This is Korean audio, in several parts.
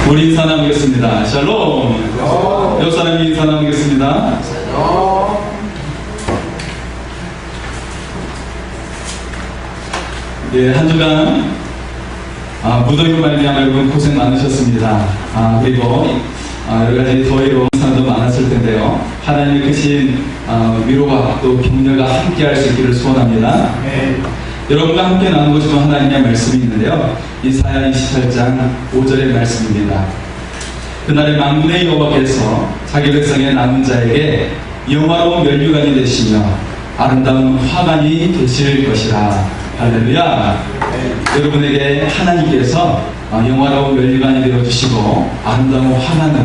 우리 인사 나누겠습니다. 샬롬. 옆 사람이 인사 나누겠습니다. 네, 한 주간 무더위로 말미암아 여러분 고생 많으셨습니다. 그리고 여러 가지 더위로운 사람도 많았을 텐데요. 하나님의 크신 위로와 또 격려가 함께할 수 있기를 소원합니다. 네. 여러분과 함께 나누고 싶은 하나님의 말씀이 있는데요. 이사야 28장 5절의 말씀입니다. 그날에 만군의 여호와께서 자기 백성의 남은 자에게 영화로운 면류관이 되시며 아름다운 화관이 되실 것이라. 할렐루야. 네. 여러분에게 하나님께서 영화로운 면류관이 되어주시고 아름다운 화관은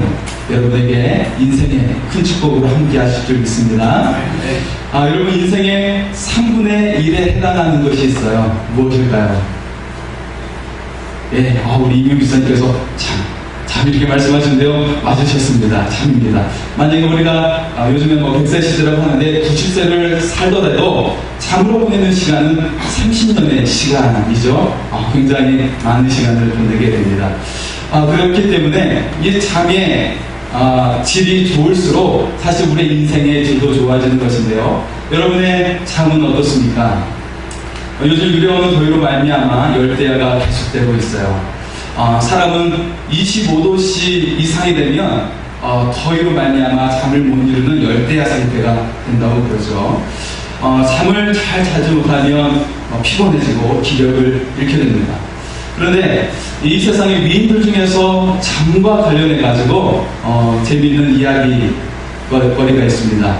여러분에게 인생의 큰 축복으로 함께 하실 줄 믿습니다. 네. 여러분 인생의 3분의 1에 해당하는 것이 있어요. 무엇일까요? 예, 우리 이명 비서님께서 참 이렇게 말씀하시는데요. 맞으셨습니다. 참입니다. 만약에 우리가 요즘에 100세 시대라고 하는데 90세를 살더라도 잠으로 보내는 시간은 30년의 시간이죠. 굉장히 많은 시간을 보내게 됩니다. 그렇기 때문에 이 잠의 질이 좋을수록 사실 우리 인생의 질도 좋아지는 것인데요. 여러분의 잠은 어떻습니까? 요즘 유려오는 더위로 말미암아 열대야가 계속되고 있어요. 사람은 25도씨 이상이 되면 더위로 말미암아 잠을 못 이루는 열대야 상태가 된다고 그러죠. 잠을 잘 자지 못하면 피곤해지고 기력을 잃게 됩니다. 그런데 이 세상의 위인들 중에서 잠과 관련해 가지고 재미있는 이야기거리가 있습니다.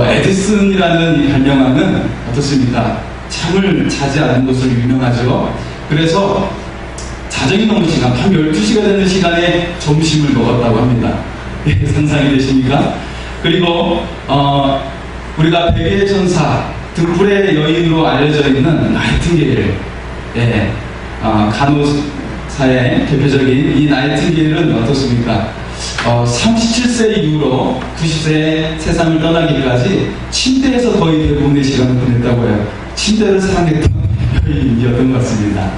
에디슨이라는 이 발명왕은 어떻습니까? 잠을 자지 않는 것으로 유명하죠. 그래서 자정이 넘는 시간, 밤 12시가 되는 시간에 점심을 먹었다고 합니다. 상상이 되십니까? 그리고 우리가 백의 전사, 등불의 여인으로 알려져 있는 나이팅게일, 간호사의 대표적인 이 나이팅게일은 어떻습니까? 37세 이후로 90세에 세상을 떠나기까지 침대에서 거의 대부분의 시간을 보냈다고 해요. 침대를 사랑했던 여인이었던 것 같습니다.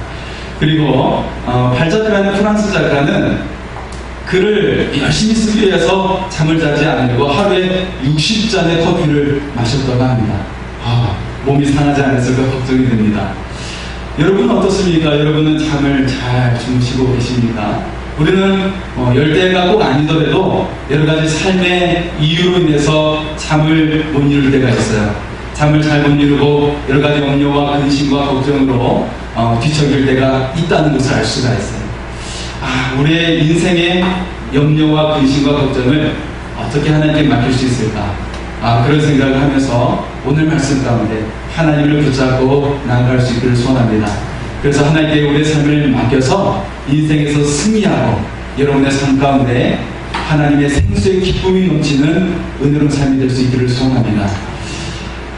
그리고 발자크라는 프랑스 작가는 글을 열심히 쓰기 위해서 잠을 자지 않으려고 하루에 60잔의 커피를 마셨다고 합니다. 몸이 상하지 않았을까 걱정이 됩니다. 여러분은 어떻습니까? 여러분은 잠을 잘 주무시고 계십니까? 우리는 열대가 꼭 아니더라도 여러 가지 삶의 이유로 인해서 잠을 못 이룰 때가 있어요. 잠을 잘 못 이루고 여러 가지 염려와 근심과 걱정으로 뒤척일 때가 있다는 것을 알 수가 있어요. 우리의 인생의 염려와 근심과 걱정을 어떻게 하나님께 맡길 수 있을까? 그런 생각을 하면서 오늘 말씀 가운데 하나님을 붙잡고 나아갈 수 있기를 소원합니다. 그래서 하나님께 우리의 삶을 맡겨서 인생에서 승리하고 여러분의 삶 가운데 하나님의 생수의 기쁨이 넘치는 은혜로운 삶이 될 수 있기를 소원합니다.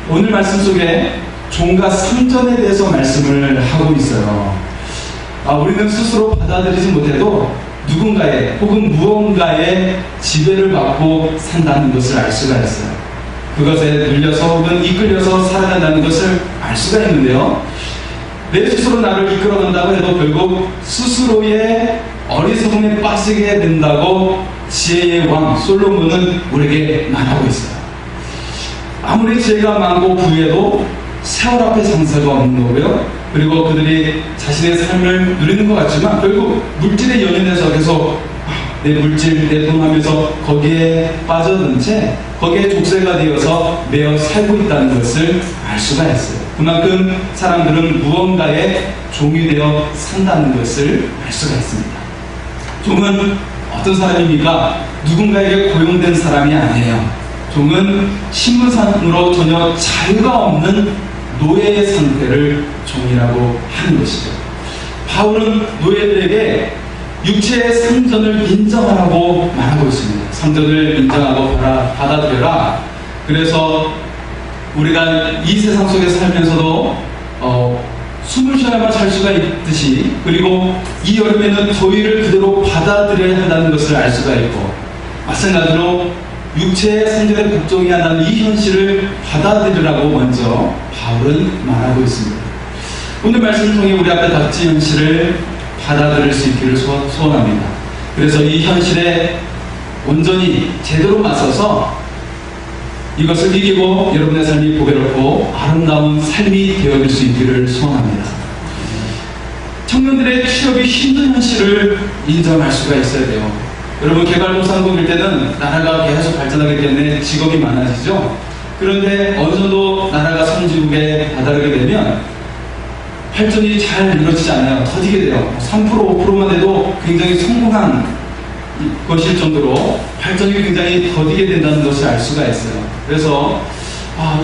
오늘 말씀 속에 종과 상전에 대해서 말씀을 하고 있어요. 우리는 스스로 받아들이지 못해도 누군가의 혹은 무언가의 지배를 받고 산다는 것을 알 수가 있어요. 그것에 눌려서 혹은 이끌려서 살아간다는 것을 알 수가 있는데요. 내 스스로 나를 이끌어간다고 해도 결국 스스로의 어리석음에 빠지게 된다고 지혜의 왕 솔로몬은 우리에게 말하고 있어요. 아무리 지혜가 많고 부유해도 세월 앞에 장사가 없는 거고요. 그리고 그들이 자신의 삶을 누리는 것 같지만 결국 물질의 연연에서 계속 내 물질, 내 돈 하면서 거기에 빠져든 채 거기에 족쇄가 되어서 매여 살고 있다는 것을 알 수가 있어요. 그만큼 사람들은 무언가의 종이 되어 산다는 것을 알 수가 있습니다. 종은 어떤 사람입니까? 누군가에게 고용된 사람이 아니에요. 종은 신분상으로 전혀 자유가 없는 노예의 상태를 종이라고 하는 것이죠. 바울은 노예들에게 육체의 상전을 인정하라고 말하고 있습니다. 상전을 인정하고 받아들여라. 그래서 우리가 이 세상 속에 살면서도 숨을 쉬어야만 살 수가 있듯이, 그리고 이 여름에는 더위를 그대로 받아들여야 한다는 것을 알 수가 있고, 마찬가지로 육체의 상전에 복종이 한다는 이 현실을 받아들이라고 먼저 바울은 말하고 있습니다. 오늘 말씀을 통해 우리 앞에 닥친 현실을 받아들일 수 있기를 소원합니다. 그래서 이 현실에 온전히 제대로 맞서서 이것을 이기고 여러분의 삶이 보배롭고 아름다운 삶이 되어질 수 있기를 소원합니다. 청년들의 취업이 힘든 현실을 인정할 수가 있어야 돼요. 여러분, 개발도상국일 때는 나라가 계속 발전하기 때문에 직업이 많아지죠. 그런데 어느 정도 나라가 선진국에 다다르게 되면 발전이 잘 이루어지지 않아요. 더디게 돼요. 3% 5%만 돼도 굉장히 성공한 것일 정도로 발전이 굉장히 더디게 된다는 것을 알 수가 있어요. 그래서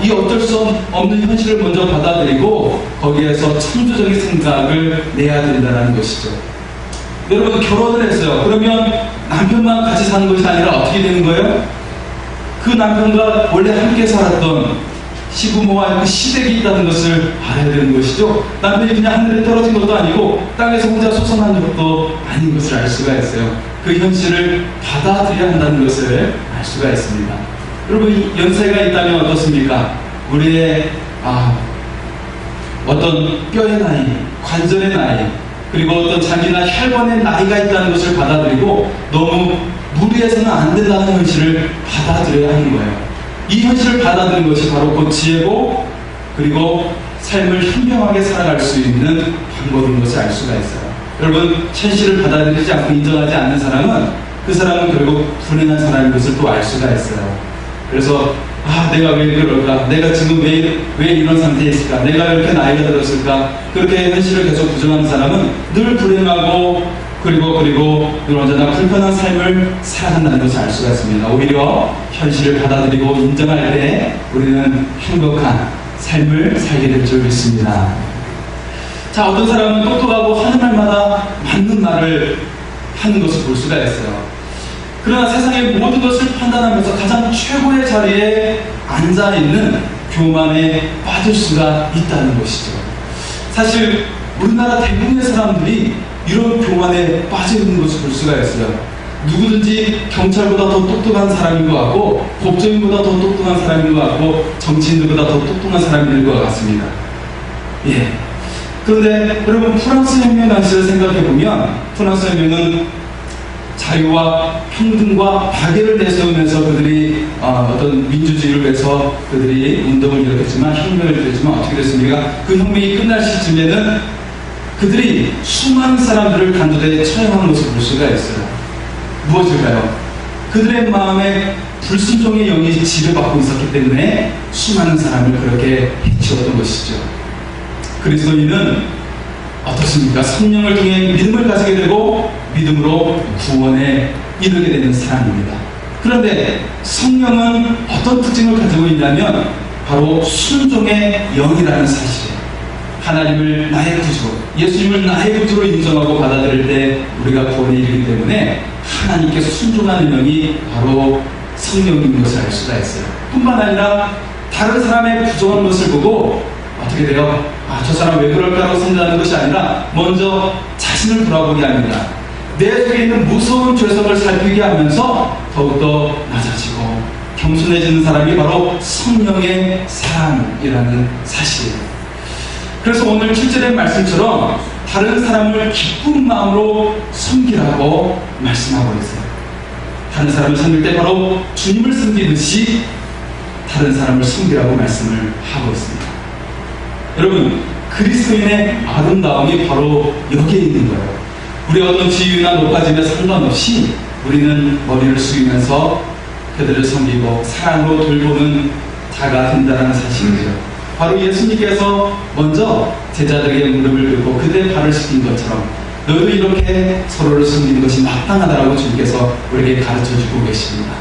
이 어쩔 수 없는 현실을 먼저 받아들이고 거기에서 창조적인 생각을 내야 된다는 것이죠. 여러분, 결혼을 했어요. 그러면 남편만 같이 사는 것이 아니라 어떻게 되는 거예요? 그 남편과 원래 함께 살았던 시부모와 그 시댁이 있다는 것을 알아야 되는 것이죠. 남편이 그냥 하늘에 떨어진 것도 아니고 땅에서 혼자 솟아난 것도 아닌 것을 알 수가 있어요. 그 현실을 받아들여야 한다는 것을 알 수가 있습니다. 여러분, 연세가 있다면 어떻습니까? 우리의 어떤 뼈의 나이, 관절의 나이, 그리고 어떤 장기나 혈관의 나이가 있다는 것을 받아들이고 너무 무리해서는 안 된다는 현실을 받아들여야 하는 거예요. 이 현실을 받아들이는 것이 바로 그 지혜고, 그리고 삶을 현명하게 살아갈 수 있는 방법인 것을 알 수가 있어요. 여러분, 현실을 받아들이지 않고 인정하지 않는 사람은 그 사람은 결국 불행한 사람인 것을 또 알 수가 있어요. 그래서 내가 왜 그럴까? 내가 지금 왜 이런 상태에 있을까? 내가 이렇게 나이가 들었을까? 그렇게 현실을 계속 부정하는 사람은 늘 불행하고 그리고 늘 언제나 불편한 삶을 살아간다는 것을 알 수가 있습니다. 오히려 현실을 받아들이고 인정할 때 우리는 행복한 삶을 살게 될 줄 믿습니다. 자, 어떤 사람은 똑똑하고 하는 말마다 맞는 말을 하는 것을 볼 수가 있어요. 그러나 세상의 모든 것을 판단하면서 가장 최고의 자리에 앉아있는 교만에 빠질 수가 있다는 것이죠. 사실 우리나라 대부분의 사람들이 이런 교만에 빠져있는 것을 볼 수가 있어요. 누구든지 경찰보다 더 똑똑한 사람인 것 같고, 법조인보다 더 똑똑한 사람인 것 같고, 정치인들보다 더 똑똑한 사람인 것 같습니다. 그런데 여러분, 프랑스 혁명 당시를 생각해보면 프랑스 혁명은 자유와 평등과 박애를 내세우면서 그들이 어떤 민주주의를 위해서 그들이 운동을 일으켰지만, 혁명을 일으켰지만 어떻게 됐습니까? 그 혁명이 끝날 시점에는 그들이 수많은 사람들을 단두대에 처형하는 것을 볼 수가 있어요. 무엇일까요? 그들의 마음에 불순종의 영이 지배받고 있었기 때문에 수많은 사람을 그렇게 해치웠던 것이죠. 그리스도인은 어떻습니까? 성령을 통해 믿음을 가지게 되고 믿음으로 구원에 이르게 되는 사람입니다. 그런데 성령은 어떤 특징을 가지고 있냐면 바로 순종의 영이라는 사실이에요. 하나님을 나의 구주로, 예수님을 나의 구주로 인정하고 받아들일 때 우리가 구원에 이르기 때문에 하나님께서 순종하는 영이 바로 성령인 것을 알 수가 있어요. 뿐만 아니라 다른 사람의 부정한 것을 보고 어떻게 돼요? 저 사람 왜 그럴까라고 생각하는 것이 아니라 먼저 자신을 돌아보게 합니다. 내 속에 있는 무서운 죄성을 살피게 하면서 더욱더 낮아지고 겸손해지는 사람이 바로 성령의 사람이라는 사실이에요. 그래서 오늘 7절의 말씀처럼 다른 사람을 기쁜 마음으로 섬기라고 말씀하고 있어요. 다른 사람을 섬길 때 바로 주님을 섬기듯이 다른 사람을 섬기라고 말씀을 하고 있습니다. 여러분, 그리스도인의 아름다움이 바로 여기에 있는 거예요. 우리 어떤 지위나 높아짐에 상관없이 우리는 머리를 숙이면서 그들을 섬기고 사랑으로 돌보는 자가 된다는 사실이죠. 바로 예수님께서 먼저 제자들에게 무릎을 꿇고 그들의 발을 씻긴 것처럼 너희도 이렇게 서로를 섬기는 것이 마땅하다라고 주님께서 우리에게 가르쳐주고 계십니다.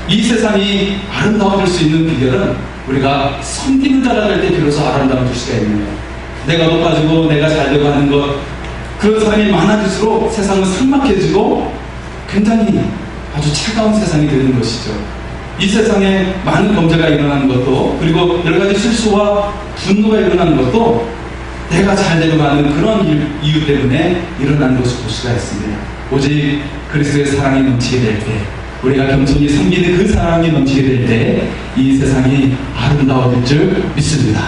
이 세상이 아름다워질 수 있는 비결은 우리가 섬기는 자가 될 때 비로소 아름다워질 수가 있는 거예요. 내가 높아지고 내가 잘되고 하는 것, 그런 사람이 많아질수록 세상은 삭막해지고 굉장히 아주 차가운 세상이 되는 것이죠. 이 세상에 많은 범죄가 일어나는 것도, 그리고 여러 가지 실수와 분노가 일어나는 것도 내가 잘되고 하는 그런 이유 때문에 일어나는 것을 볼 수가 있습니다. 오직 그리스도의 사랑이 넘치게 될 때, 우리가 겸손히 섬기는 그 사랑이 넘치게 될 때 이 세상이 아름다워질 줄 믿습니다.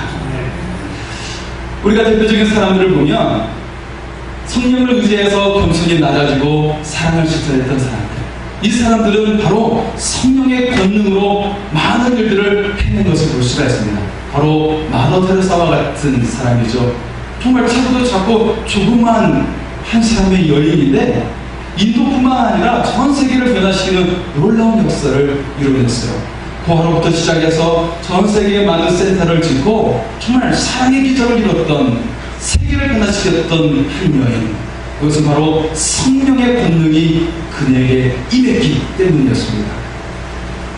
우리가 대표적인 사람들을 보면 성령을 의지해서 겸손히 낮아지고 사랑을 실천했던 사람들. 이 사람들은 바로 성령의 권능으로 많은 일들을 해낸 것을 볼 수가 있습니다. 바로 마더 테레사와 같은 사람이죠. 정말 차고도 작고 조그만 한 사람의 여인인데 인도뿐만 아니라 전 세계를 변화시키는 놀라운 역사를 이뤄냈어요. 고아로부터 시작해서 전 세계에 많은 센터를 짓고 정말 사랑의 기적을 이뤘던, 세계를 변화시켰던 한 여인. 그것은 바로 성령의 권능이 그녀에게 임했기 때문이었습니다.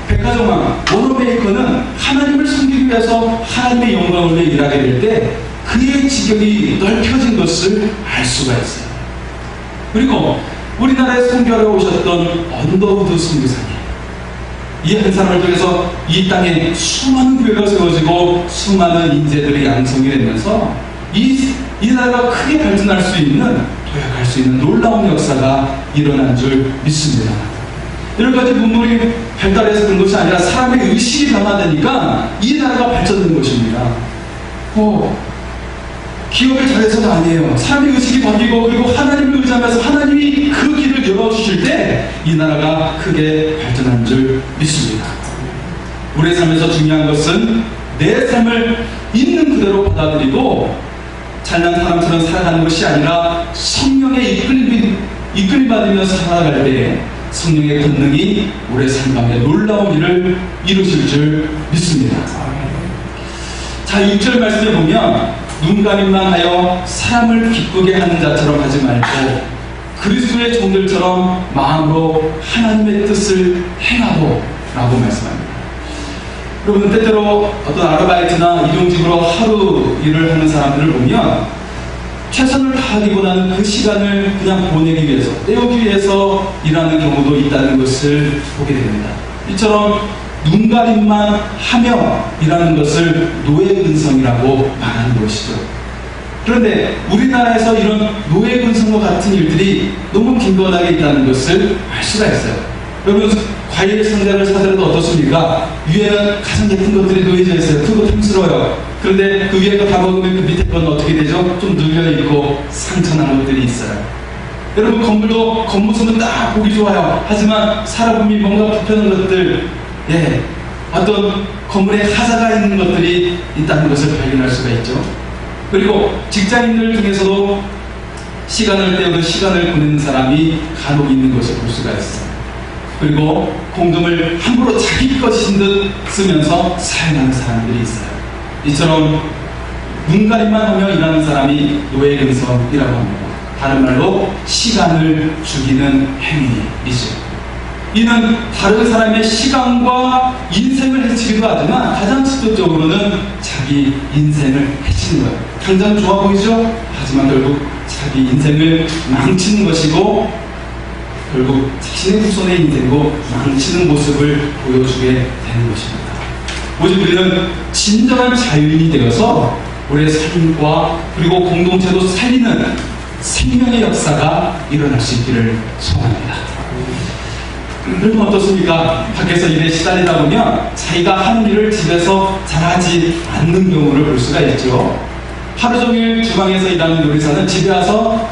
백화점왕 워너베이커는 하나님을 섬기기 위해서 하나님의 영광을 위해 일하게 될 때 그의 지경이 넓혀진 것을 알 수가 있어요. 그리고 우리나라에 선교하러 오셨던 언더우드 선교사님, 이 한 사람을 통해서 이 땅에 수많은 교회가 세워지고 수많은 인재들이 양성이 되면서 이 나라가 크게 발전할 수 있는, 도약할 수 있는 놀라운 역사가 일어난 줄 믿습니다. 여러 가지 문물이 발달해서 그런 것이 아니라 사람의 의식이 변화되니까 이 나라가 발전된 것입니다. 기업을 잘해서도 아니에요. 사람의 의식이 바뀌고 그리고 하나님을 의지하면서 하나님이 그 길을 열어주실 때 이 나라가 크게 발전한 줄 믿습니다. 우리의 삶에서 중요한 것은 내 삶을 있는 그대로 받아들이고 잘난 사람처럼 살아가는 것이 아니라 성령의 이끌림 받으면서 살아갈 때에 성령의 권능이 우리의 삶 가운데 놀라운 일을 이루실 줄 믿습니다. 자, 6절 말씀에 보면 눈가림만 하여 사람을 기쁘게 하는 자처럼 하지 말고 그리스도의 종들처럼 마음으로 하나님의 뜻을 행하고 라고 말씀합니다. 여러분, 때때로 어떤 아르바이트나 일용직으로 하루 일을 하는 사람들을 보면 최선을 다하기보다는 그 시간을 그냥 보내기 위해서, 때우기 위해서 일하는 경우도 있다는 것을 보게 됩니다. 이처럼 눈가림만 하며 일하는 것을 노예근성이라고 말하는 것이죠. 그런데 우리나라에서 이런 노예근성과 같은 일들이 너무 빈번하게 있다는 것을 알 수가 있어요. 여러분, 과일 상자를 사더라도 어떻습니까? 위에는 가장 예쁜 것들이 놓여져 있어요. 그거 탐스러워요. 그런데 그 위에 거 다 먹으면 그 밑에 건 어떻게 되죠? 좀 눌려있고 상처난 것들이 있어요. 여러분, 건물도 겉모습은 딱 보기 좋아요. 하지만 살아보면 뭔가 불편한 것들, 어떤 건물에 하자가 있는 것들이 있다는 것을 발견할 수가 있죠. 그리고 직장인들 중에서도 시간을 때우는, 시간을 보내는 사람이 간혹 있는 것을 볼 수가 있어요. 그리고 공금을 함부로 자기 것인 듯 쓰면서 사용하는 사람들이 있어요. 이처럼 눈가림만 하며 일하는 사람이 노예근성이라고 합니다. 다른 말로 시간을 죽이는 행위이죠. 이는 다른 사람의 시간과 인생을 해치기도 하지만 가장 직접적으로는 자기 인생을 해치는 거예요. 당장 좋아 보이죠? 하지만 결국 자기 인생을 망치는 것이고 결국 자신의 후손의 인생으로 망치는 모습을 보여주게 되는 것입니다. 오직 우리는 진정한 자유인이 되어서 우리의 삶과 그리고 공동체도 살리는 생명의 역사가 일어날 수 있기를 소원합니다. 여러분 어떻습니까? 밖에서 일에 시달리다 보면 자기가 하는 일을 집에서 잘하지 않는 경우를 볼 수가 있죠. 하루 종일 주방에서 일하는 요리사는 집에 와서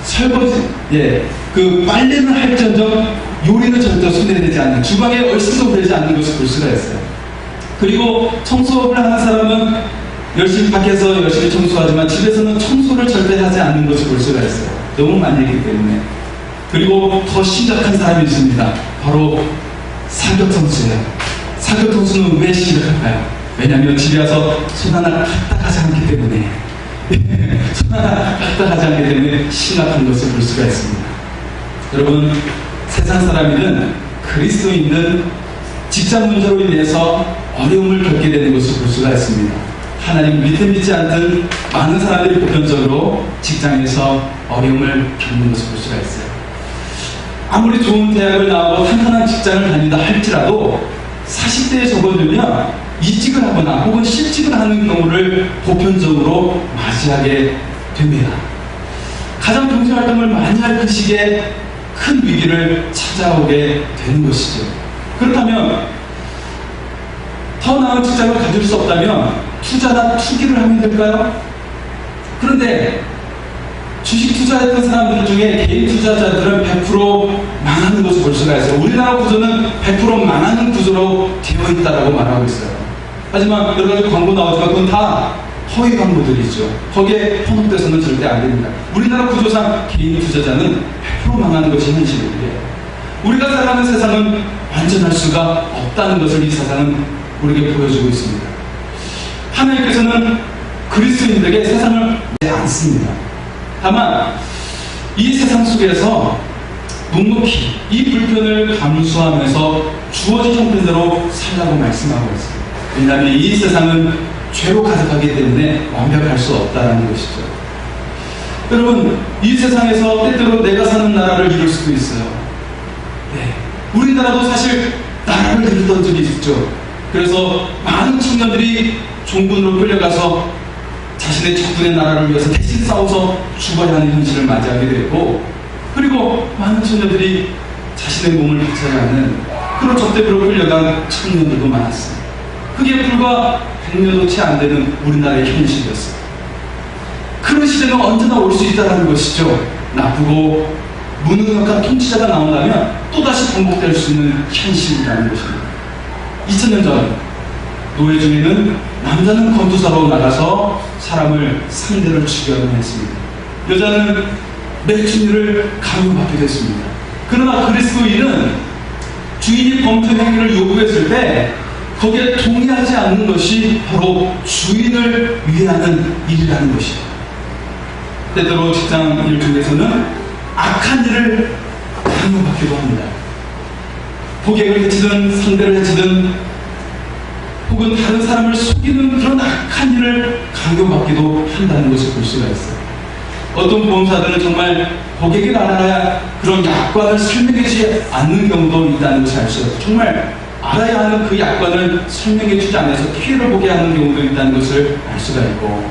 설거지, 그 빨래는 할지언정 요리는 절대 손에 대지 않는, 주방에 얼씬도 되지 않는 것을 볼 수가 있어요. 그리고 청소를 하는 사람은 열심히 밖에서 열심히 청소하지만 집에서는 청소를 절대 하지 않는 것을 볼 수가 있어요. 너무 많이 했기 때문에. 그리고 더 심각한 사람이 있습니다. 바로 사격선수예요. 사격선수는 왜 심각할까요? 왜냐하면 집에 와서 손 하나 까딱하지 않기 때문에 손 하나 까딱하지 않기 때문에 심각한 것을 볼 수가 있습니다. 여러분, 세상 사람들은 그리스도인은 직장 문제로 인해서 어려움을 겪게 되는 것을 볼 수가 있습니다. 하나님 믿지 않는 많은 사람들이 보편적으로 직장에서 어려움을 겪는 것을 볼 수가 있어요. 아무리 좋은 대학을 나오고 탄탄한 직장을 다닌다 할지라도 40대에 접어들면 이직을 하거나 혹은 실직을 하는 경우를 보편적으로 맞이하게 됩니다. 가장 경제활동을 많이 할 그 시기에 큰 위기를 찾아오게 되는 것이죠. 그렇다면 더 나은 직장을 가질 수 없다면 투자나 투기를 하면 될까요? 그런데 주식 투자했던 사람들 중에 개인 투자자들은 100% 망하는 것을 볼 수가 있어요. 우리나라 구조는 100% 망하는 구조로 되어 있다라고 말하고 있어요. 하지만 여러 가지 광고 나오지만 그건 다 허위 광고들이죠. 거기에 현혹돼서는 절대 안 됩니다. 우리나라 구조상 개인 투자자는 100% 망하는 것이 현실인데, 우리가 살아가는 세상은 완전할 수가 없다는 것을 이 세상은 우리에게 보여주고 있습니다. 하나님께서는 그리스도인들에게 세상을 내지 않습니다. 다만 이 세상 속에서 묵묵히 이 불편을 감수하면서 주어진 형편대로 살라고 말씀하고 있습니다. 왜냐하면 이 세상은 죄로 가득하기 때문에 완벽할 수 없다는 것이죠. 여러분, 이 세상에서 때때로 내가 사는 나라를 이룰 수도 있어요. 네, 우리나라도 사실 나라를 이루던 적이 있죠. 그래서 많은 청년들이 종군으로 끌려가서 자신의 적군의 나라를 위해서 대신 싸워서 죽어야 하는 현실을 맞이하게 되고, 그리고 많은 청년들이 자신의 몸을 바쳐야 하는 그런 적대부로 끌려간 청년들도 많았습니다. 그게 불과 100년도 채 안 되는 우리나라의 현실이었어요. 그런 시대는 언제나 올 수 있다는 것이죠. 나쁘고 무능력한 통치자가 나온다면 또다시 반복될 수 있는 현실이라는 것입니다. 2000년 전 노예 중에는 남자는 건투사로 나가서 사람을 상대를 죽여야 했습니다. 여자는 매춘일을 강요받게 됐습니다. 그러나 그리스도인은 주인이 범죄 행위를 요구했을 때 거기에 동의하지 않는 것이 바로 주인을 위하는 일이라는 것이죠. 때때로 직장 일 중에서는 악한 일을 강요받기도 합니다. 고객을 해치든 상대를 해치든 혹은 다른 사람을 속이는 그런 악한 일을 강요받기도 한다는 것을 볼 수가 있어요. 어떤 보험사들은 정말 고객이 알아야 그런 약관을 설명해주지 않는 경우도 있다는 것을 알 수 있어요. 정말 알아야 하는 그 약관을 설명해주지 않아서 피해를 보게 하는 경우도 있다는 것을 알 수가 있고,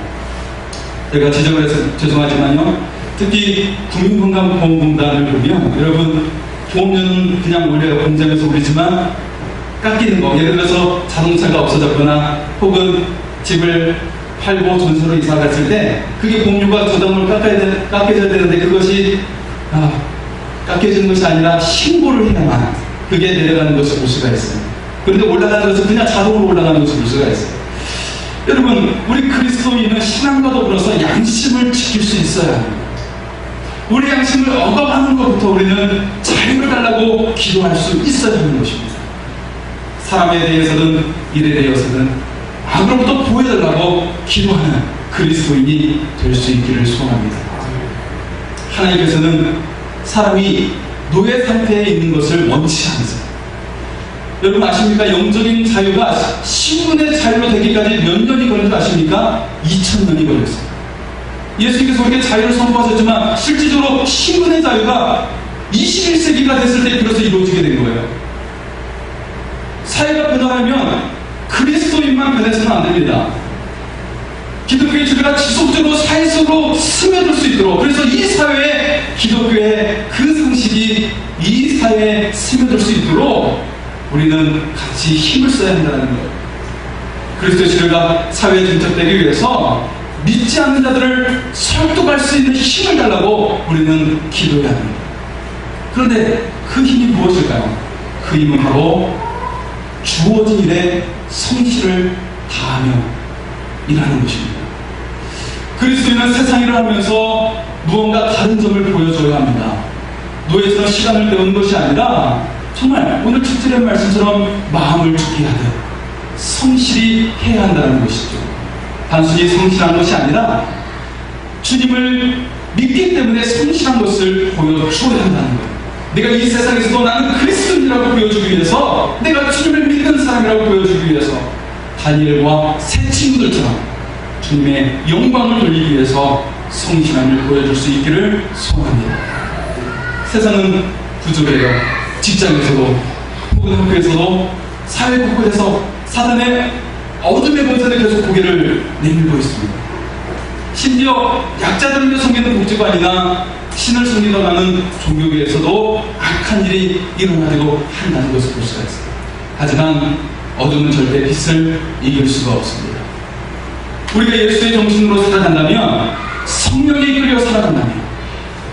제가 지적을 해서 죄송하지만요, 특히 국민건강보험공단을 보면 여러분, 보험료는 그냥 올려요. 공장에서 오르지만 깎이는 거, 예를 들어서 자동차가 없어졌거나 혹은 집을 팔고 전세로 이사 갔을 때 그게 보험료가 부담을 깎여져야 되는데 그것이 깎여지는 것이 아니라 신고를 해야만 그게 내려가는 것을 볼 수가 있어요. 그런데 올라가는 것은 그냥 자동으로 올라가는 것을 볼 수가 있어요. 여러분, 우리 그리스도인은 신앙과 더불어서 양심을 지킬 수 있어야 합니다. 우리 양심을 억압하는 것부터 우리는 자유를 달라고 기도할 수 있어야 하는 것입니다. 사람에 대해서든 일에 대해서든 악으로부터 보호해달라고 기도하는 그리스도인이 될 수 있기를 소원합니다. 하나님께서는 사람이 노예 상태에 있는 것을 원치 않으세요. 여러분 아십니까? 영적인 자유가 신분의 자유로 되기까지 몇 년이 걸린 줄 아십니까? 2000년이 걸렸어요. 예수님께서 우리에게 자유를 선포하셨지만 실질적으로 신분의 자유가 21세기가 됐을 때 비로소 이루어지게 된 거예요. 사회가 변화하면 그리스도인만 변해서는 안 됩니다. 기독교의 주류가 지속적으로 사회 속으로 스며들 수 있도록, 그래서 이 사회에 기독교의 그 상식이 이 사회에 스며들 수 있도록 우리는 같이 힘을 써야 한다는 거예요. 그리스도의 주류가 사회에 정착되기 위해서 믿지 않는 자들을 설득할 수 있는 힘을 달라고 우리는 기도해야 합니다. 그런데 그 힘이 무엇일까요? 그 힘은 바로 주어진 일에 성실을 다하며 일하는 것입니다. 그리스도인은 세상 일을 하면서 무언가 다른 점을 보여줘야 합니다. 노예처럼 시간을 때우는 것이 아니라 정말 오늘 첫절의 말씀처럼 마음을 죽게 하듯 성실히 해야 한다는 것이죠. 단순히 성실한 것이 아니라 주님을 믿기 때문에 성실한 것을 보여줘야 한다는 거예요. 내가 이 세상에서도 나는 그리스도인이라고 보여주기 위해서, 내가 주님을 믿는 사람이라고 보여주기 위해서 다니엘과 새 친구들처럼 주님의 영광을 돌리기 위해서 성실함을 보여줄 수 있기를 소원합니다. 세상은 부조해요. 직장에서도 혹은 학교에서도 사회 곳곳에서 사단의 어둠의 권세를 계속 고개를 내밀고 있습니다. 심지어 약자들을 섬기는 복지관이나 신을 섬기러 가는 종교계에서도 악한 일이 일어나기도 한다는 것을 볼 수가 있습니다. 하지만 어둠은 절대 빛을 이길 수가 없습니다. 우리가 예수의 정신으로 살아간다면, 성령에 이끌려 살아간다면,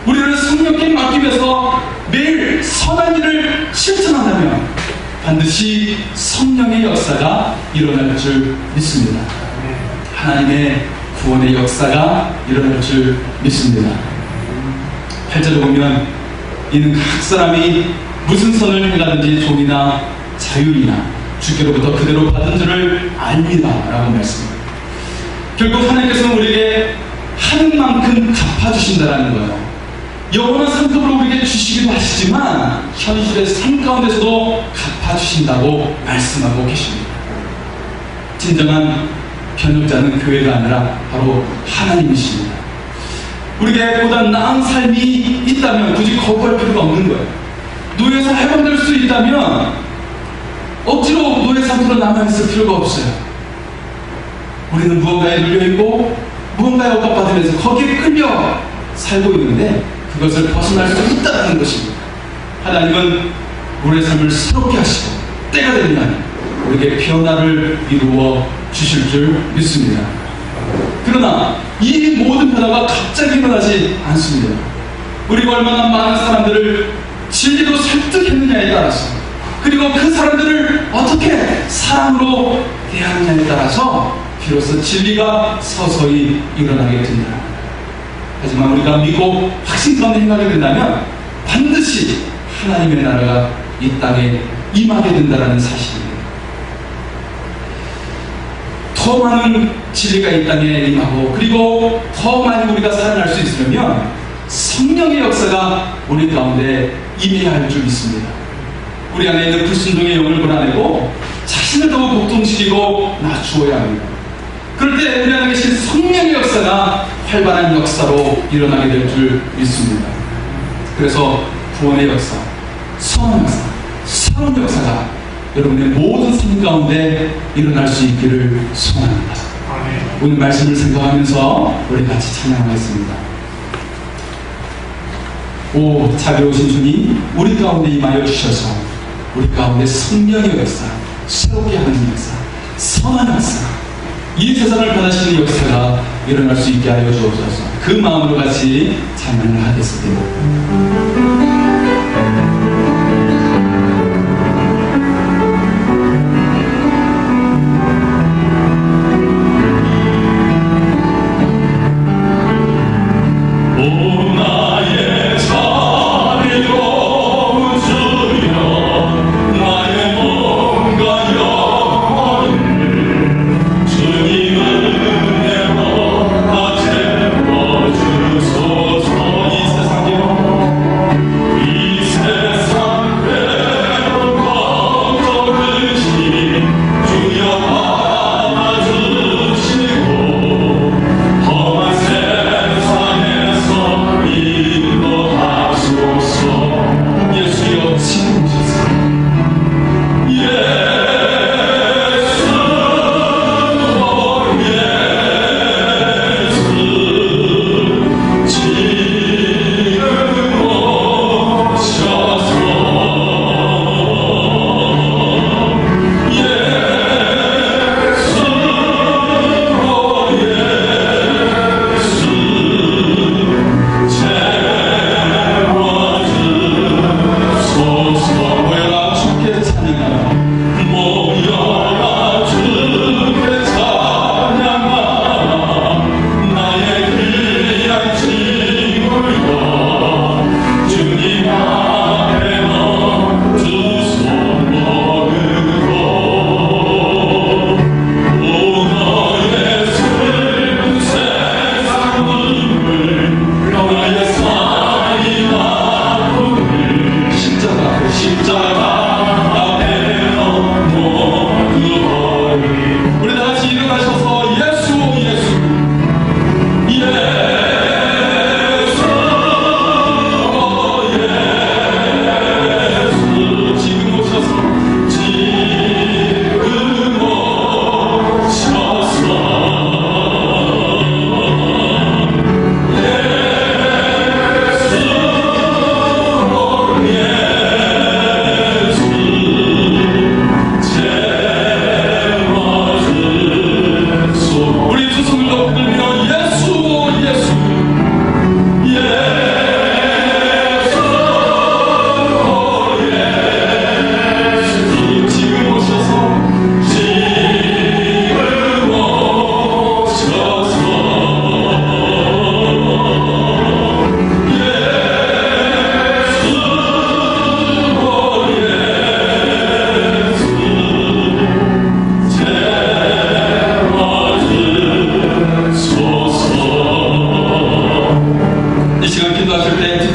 우리를 성령께 맡기면서 매일 선한 일을 실천한다면 반드시 성령의 역사가 일어날 줄 믿습니다. 하나님의 구원의 역사가 일어날 줄 믿습니다. 8절에 보면 이는 각 사람이 무슨 선을 행하든지 종이나 자율이나 주께로부터 그대로 받은 줄을 압니다 라고 말씀합니다. 결국 하나님께서는 우리에게 하는 만큼 갚아주신다는 거예요. 영원한 상급으로 우리에게 주시기도 하시지만 현실의 삶 가운데서도 갚아주신다고 말씀하고 계십니다. 진정한 변혁자는 교회가 아니라 바로 하나님이십니다. 우리에게 보다 나은 삶이 있다면 굳이 거부할 필요가 없는 거예요. 노예에서 해방될 수 있다면 억지로 노예 상태로 남아있을 필요가 없어요. 우리는 무언가에 눌려있고 무언가에 억압받으면서 거기에 끌려 살고 있는데 그것을 벗어날 수 있다는 것입니다. 하나님은 우리의 삶을 새롭게 하시고 때가 되면 우리에게 변화를 이루어 주실 줄 믿습니다. 그러나 이 모든 변화가 갑자기 일어나지 않습니다. 우리가 얼마나 많은 사람들을 진리로 설득했느냐에 따라서, 그리고 그 사람들을 어떻게 사랑으로 대하느냐에 따라서 비로소 진리가 서서히 일어나게 된다. 하지만 우리가 믿고 확신 가운데 행하게 된다면 반드시 하나님의 나라가 이 땅에 임하게 된다는 사실입니다. 더 많은 진리가 이 땅에 임하고, 그리고 더 많이 우리가 살아날 수 있으려면 성령의 역사가 우리 가운데 임해야 할 줄 믿습니다. 우리 안에 있는 불순종의 영을 몰아내고 자신을 더욱 복종시키고 낮추어야 합니다. 그럴 때 우리 안에 계신 성령의 역사가 활발한 역사로 일어나게 될 줄 믿습니다. 그래서 구원의 역사, 선한 역사, 새로운 역사가 여러분의 모든 삶 가운데 일어날 수 있기를 소원합니다. 오늘 말씀을 생각하면서 우리 같이 찬양하겠습니다. 오 자비로우신 주님, 우리 가운데 임하여 주셔서 우리 가운데 성령의 역사, 새롭게 하는 역사, 선한 역사, 이 세상을 변화시키는 역사가 일어날 수 있게 하여 주옵소서. 그 마음으로 같이 찬양을 하겠습니다. 주소서 이 세상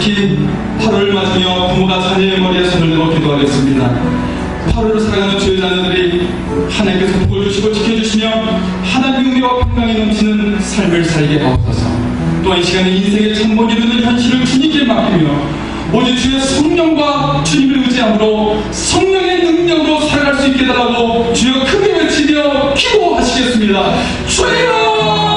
특히 8월을 맞으며 부모가 자녀의 머리에 손을 대고 기도하겠습니다. 8월을 살아가는 주의 자녀들이 하나님께서 복을 주시고 지켜주시며 하나님의 은혜와 평강이 넘치는 삶을 살게 하옵소서. 또한 이 시간에 인생의 참복이 되는 현실을 주님께 맡기며 오직 주의 성령과 주님을 의지함으로 성령의 능력으로 살아갈 수 있게 해달라고 주여 크게 외치며 기도하시겠습니다. 주여!